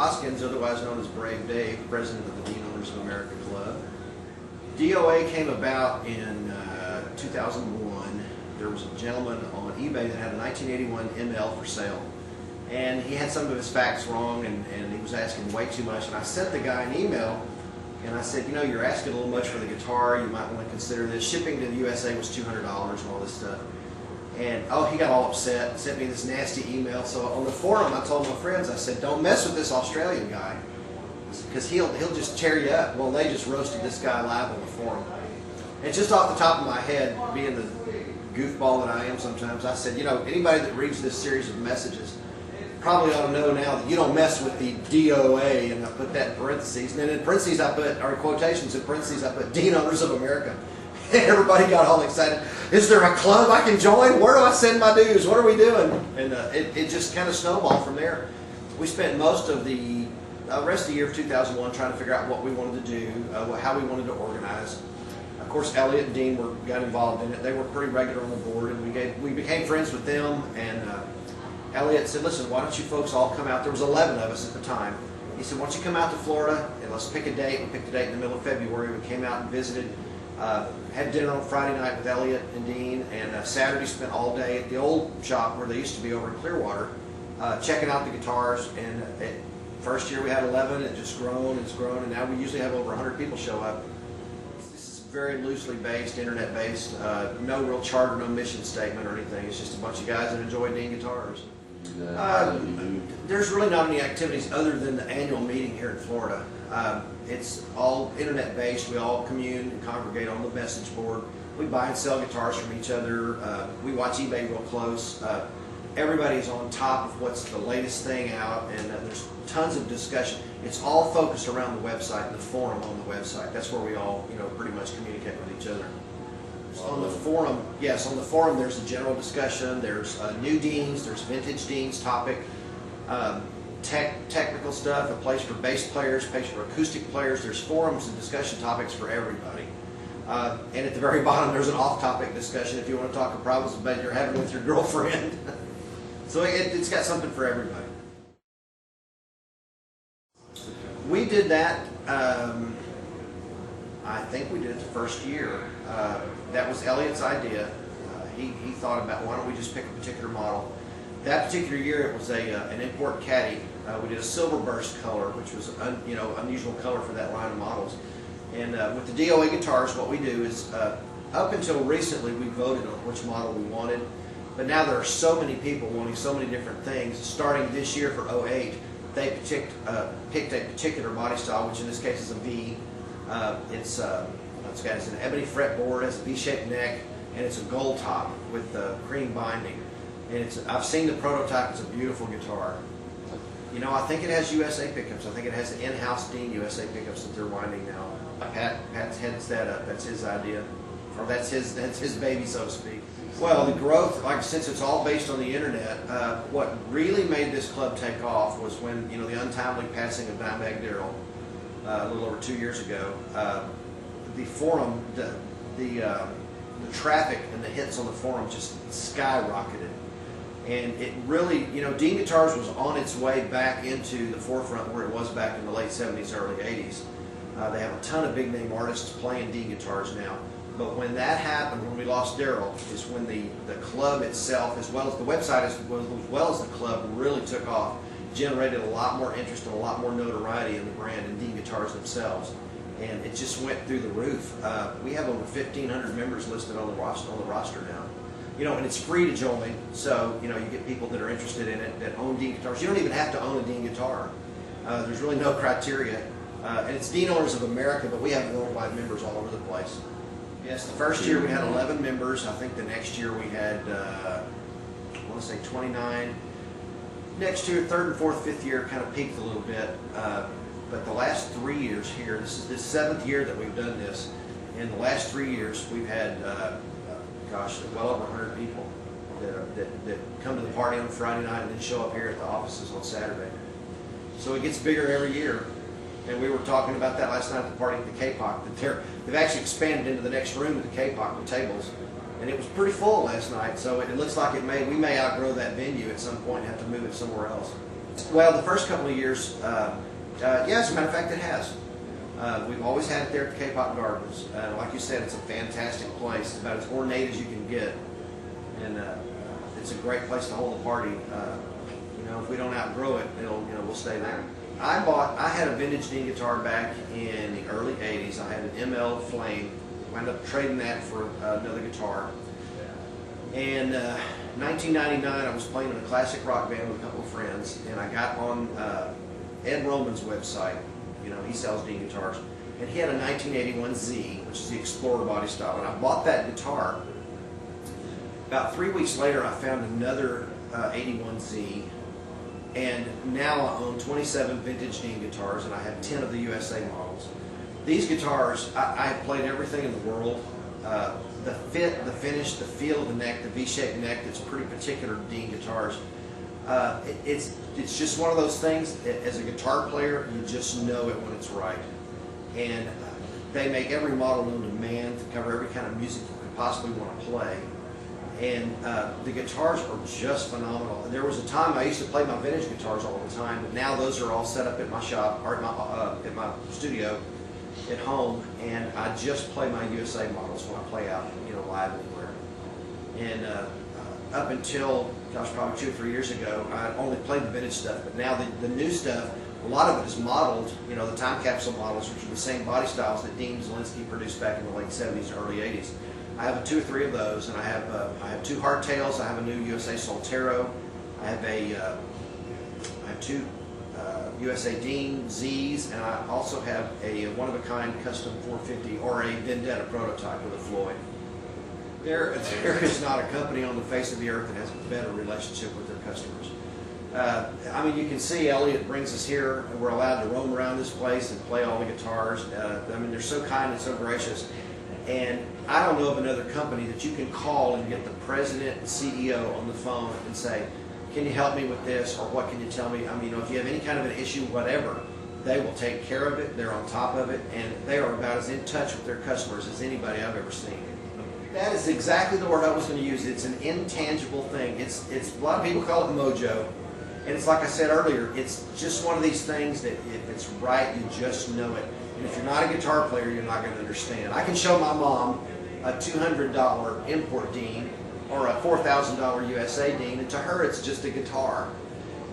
Hoskins, otherwise known as Brave Dave, president of the Dean Owners of America Club. DOA came about in 2001. There was a gentleman on eBay that had a 1981 ML for sale. And he had some of his facts wrong, and he was asking way too much. And I sent the guy an email, and I said, you know, you're asking a little much for the guitar. You might want to consider this. Shipping to the USA was $200 and all this stuff. And, oh, he got all upset, sent me this nasty email. So on the forum, I told my friends, I said, don't mess with this Australian guy, because he'll just tear you up. Well, they just roasted this guy live on the forum. And just off the top of my head, being the goofball that I am sometimes, I said, you know, anybody that reads this series of messages probably ought to know now that you don't mess with the DOA, and I put that in parentheses. And then in parentheses I put, or quotations in parentheses, I put Dean Owners of America. Everybody got all excited. Is there a club I can join? Where do I send my dues? What are we doing? And it just kind of snowballed from there. We spent most of the rest of the year of 2001 trying to figure out what we wanted to do, how we wanted to organize. Of course, Elliot and Dean got involved in it. They were pretty regular on the board, and we became friends with them. And Elliot said, listen, why don't you folks all come out? There was 11 of us at the time. He said, why don't you come out to Florida, and let's pick a date. We picked a date in the middle of February. We came out and visited. Had dinner on Friday night with Elliot and Dean, and Saturday spent all day at the old shop where they used to be over in Clearwater, checking out the guitars. And first year we had 11, it just grown, it's grown, and now we usually have over 100 people show up. This is very loosely based, internet based, no real charter, no mission statement or anything. It's just a bunch of guys that enjoy Dean guitars. There's really not any activities other than the annual meeting here in Florida. It's all internet based. We all commune and congregate on the message board. We buy and sell guitars from each other. We watch eBay real close. Everybody's on top of what's the latest thing out, and there's tons of discussion. It's all focused around the website and the forum on the website. That's where we all, you know, pretty much communicate with each other. On the forum, yes, on the forum there's a general discussion. There's new Deans, there's vintage Deans topic, technical stuff, a place for bass players, a place for acoustic players. There's forums and discussion topics for everybody. And at the very bottom there's an off-topic discussion if you want to talk of problems that you're having with your girlfriend. So it's got something for everybody. We did that, I think we did it the first year. That was Elliot's idea. He thought about, why don't we just pick a particular model. That particular year it was an import caddy. We did a silver burst color, which was unusual color for that line of models. And with the DOA guitars, what we do is, up until recently we voted on which model we wanted, but now there are so many people wanting so many different things. Starting this year for 08, they picked a particular body style, which in this case is a V. It's an ebony fretboard, has a V-shaped neck, and it's a gold top with cream binding. And I've seen the prototype. It's a beautiful guitar. You know, I think it has USA pickups. I think it has the in-house Dean USA pickups that they're winding now. Pat heads that up. That's his idea, or that's his baby, so to speak. Well, the growth, since it's all based on the internet, what really made this club take off was when, you know, the untimely passing of Dimebag Darrell a little over 2 years ago. The forum, the traffic and the hits on the forum just skyrocketed. And it really, you know, Dean Guitars was on its way back into the forefront where it was back in the late 70s, early 80s. They have a ton of big name artists playing Dean guitars now. But when that happened, when we lost Darrell, is when the club itself, as well as the website, as well as the club, really took off, generated a lot more interest and a lot more notoriety in the brand and Dean Guitars themselves. And it just went through the roof. We have over 1,500 members listed on the roster now. You know, and it's free to join, so, you know, you get people that are interested in it, that own Dean guitars. You don't even have to own a Dean guitar. There's really no criteria. And it's Dean Owners of America, but we have worldwide members all over the place. Yes, the first year we had 11 members. I think the next year we had, I want to say 29. Next year, third and fourth, fifth year kind of peaked a little bit. But the last 3 years here, this is the 7th year that we've done this. In the last 3 years, we've had, well over 100 people that come to the party on Friday night and then show up here at the offices on Saturday. So it gets bigger every year. And we were talking about that last night at the party at the K-Pop, that they've actually expanded into the next room at the K-Pop with tables. And it was pretty full last night, so it looks like we may outgrow that venue at some point and have to move it somewhere else. Well, the first couple of years, yeah, as a matter of fact, it has. We've always had it there at the K-Pop Gardens. Like you said, it's a fantastic place. It's about as ornate as you can get, and it's a great place to hold a party. You know, if we don't outgrow it, we'll stay there. I had a vintage Dean guitar back in the early '80s. I had an ML Flame. Wound up trading that for another guitar. And 1999, I was playing in a classic rock band with a couple of friends, and I got on Ed Roman's website. You know, he sells Dean guitars, and he had a 1981 Z, which is the Explorer body style, and I bought that guitar. About 3 weeks later, I found another 81 Z, and now I own 27 vintage Dean guitars, and I have 10 of the USA models. These guitars, I have played everything in the world. The fit, the finish, the feel of the neck, the V-shaped neck, that's pretty particular to Dean guitars. It's just one of those things, as a guitar player, you just know it when it's right. And they make every model known to man to cover every kind of music you could possibly want to play. And the guitars are just phenomenal. There was a time I used to play my vintage guitars all the time, but now those are all set up at my shop, or at my studio at home, and I just play my USA models when I play out, live anywhere. And up until, gosh, probably 2 or 3 years ago, I only played the vintage stuff, but now the new stuff, a lot of it is modeled, the time capsule models, which are the same body styles that Dean Zielinski produced back in the late 70s and early 80s. I have 2 or 3 of those, and I have 2 hardtails. I have a new USA Soltero. I have 2 USA Dean Z's, and I also have a one-of-a-kind custom 450 or a Vendetta prototype with a Floyd. There is not a company on the face of the earth that has a better relationship with their customers. I mean, you can see Elliot brings us here, and we're allowed to roam around this place and play all the guitars. I mean, they're so kind and so gracious. And I don't know of another company that you can call and get the president and CEO on the phone and say, can you help me with this, or what can you tell me? I mean, if you have any kind of an issue, whatever, they will take care of it. They're on top of it, and they are about as in touch with their customers as anybody I've ever seen. That is exactly the word I was going to use. It's an intangible thing. It's a lot of people call it mojo, and it's like I said earlier. It's just one of these things that if it's right, you just know it. And if you're not a guitar player, you're not going to understand. I can show my mom a $200 import Dean or a $4,000 USA Dean, and to her it's just a guitar.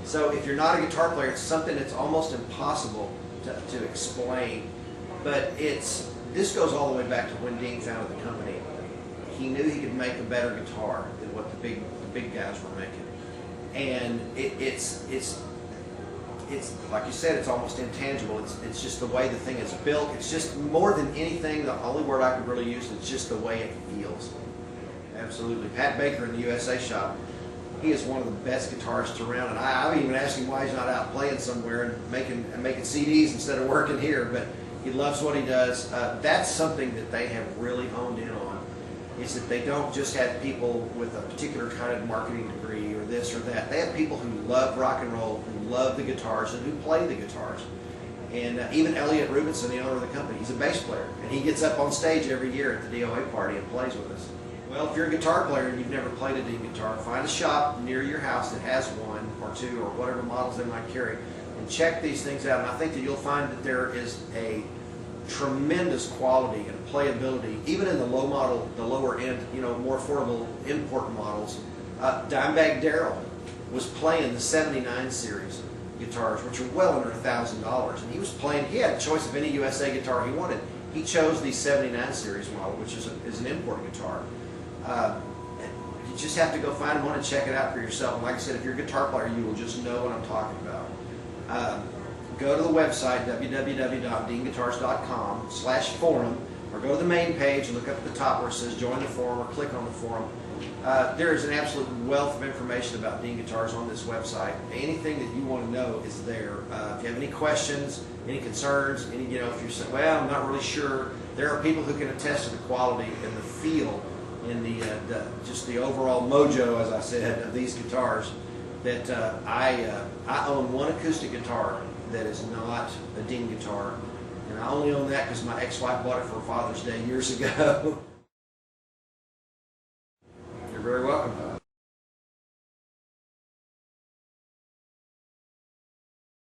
So if you're not a guitar player, it's something that's almost impossible to explain. But this goes all the way back to when Dean founded the company. He knew he could make a better guitar than what the big guys were making, and it's like you said, it's almost intangible. It's just the way the thing is built. It's just more than anything. The only word I could really use is just the way it feels. Absolutely. Pat Baker in the USA shop, he is one of the best guitarists around, and I've even asked him why he's not out playing somewhere and making CDs instead of working here, but he loves what he does. That's something that they have really honed in on, is that they don't just have people with a particular kind of marketing degree or this or that. They have people who love rock and roll, who love the guitars, and who play the guitars. And even Elliot Rubinson, the owner of the company, he's a bass player, and he gets up on stage every year at the DOA party and plays with us. Well, if you're a guitar player and you've never played a Dean guitar, find a shop near your house that has 1 or 2 or whatever models they might carry, and check these things out. And I think that you'll find that there is a tremendous quality and playability, even in the lower end, more affordable import models. Dimebag Darrell was playing the '79 series guitars, which are well under $1,000, and he was playing. He had a choice of any USA guitar he wanted. He chose the '79 series model, which is an import guitar. You just have to go find one and check it out for yourself. And like I said, if you're a guitar player, you will just know what I'm talking about. Go to the website, www.deanguitars.com/forum, or go to the main page and look up at the top where it says join the forum, or click on the forum. There is an absolute wealth of information about Dean guitars on this website. Anything that you want to know is there. If you have any questions, any concerns, if you're saying, well, I'm not really sure, there are people who can attest to the quality and the feel and just the overall mojo, as I said, of these guitars. That I own 1 acoustic guitar that is not a Dean guitar, and I only own that because my ex-wife bought it for Father's Day years ago. You're very welcome.